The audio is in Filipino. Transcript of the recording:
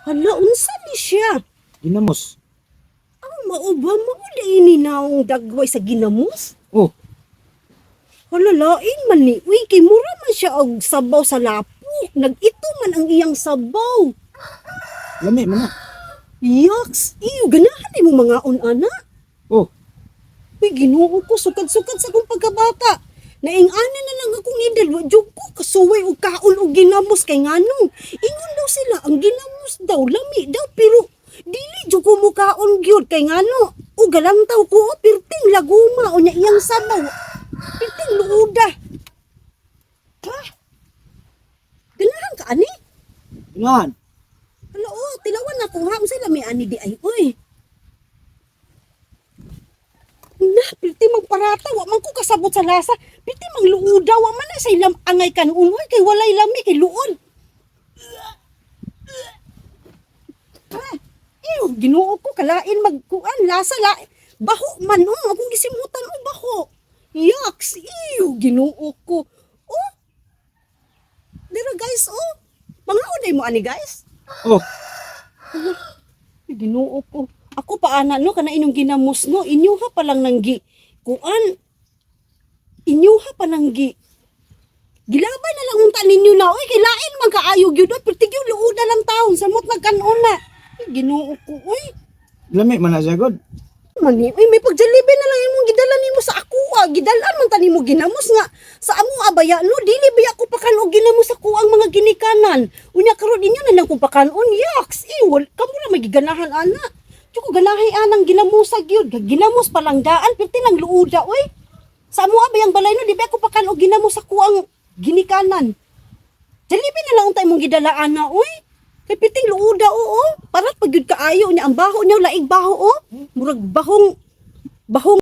Hala, unsa ni siya? Ginamos. Ang mauba mo uli ini naong dagway sa ginamos? Oh, Hala, lain man ni. Uy, kay mura man siya og sabaw sa lapok. Nag-ito man ang iyang sabaw. lami man na. Yaks! Iyo, ganahan ni mo mga ana. Oh, Uy, ginoo ko, sukad-sukad sa kong pagkabata. Naingana na lang akong idol. Wadyo ko, kasuway o kaon o ginamos kay nganong. Ingon daw sila, ang ginamos daw, lami daw, pero dili dyo ko mukaon gyud kay ngano. O galantaw ko, pirting laguma, o niya iyang sabaw. Pirting luuda. Ha? Ganahan ka, ani? yan. Hala, tilawan na kung ham sila may ani di ay, uy. Na, pirti magparata, wa man ko kasabot sa lasa. Pirti mang luuda, wa man na sa ilam angay kanuun, uy, kay walay lami, kay luod. Ew, ginoo ko, kalain magkuan, lasa, baho man, akong gisimutan, baho. Yaks, ew, ginoo ko. Oh, dira guys, mga unay mo ani guys. Oh, Ginoo ko. Ako pa ana no kana inyong ginamos no, inyo ha pa lang nanggi kuan. Inyo ha pa nanggi. Gilabay na lang unta ninyo na oy kay lain man kaayo gyud oy pertigyo luoda lang taon samot nagkanon na. Ginoo ko oy. lami man na siya god. Mani, uy, may pagjalibe na lang imong gidala nimo sa ako gidalan man ta nimo ginamos nga sa amo abaya no dili biya ko pakan og ginamos ako ang mga ginikanan. Unya karon inyo na lang ko pakanon yaks. Iwal kamo na magiganahan ana. Di ko ganahay anang ginamusa gyud. Ginamos pa lang daan perti lang luuda oy. Sa amo abayang balay no di biya ko pakan og ginamos ako ang ginikanan. Jalibe na lang untay mong gidala ana oy. Kay piting luuda oo. Para pagyud kaayo niya ang baho niya laig baho murag bahong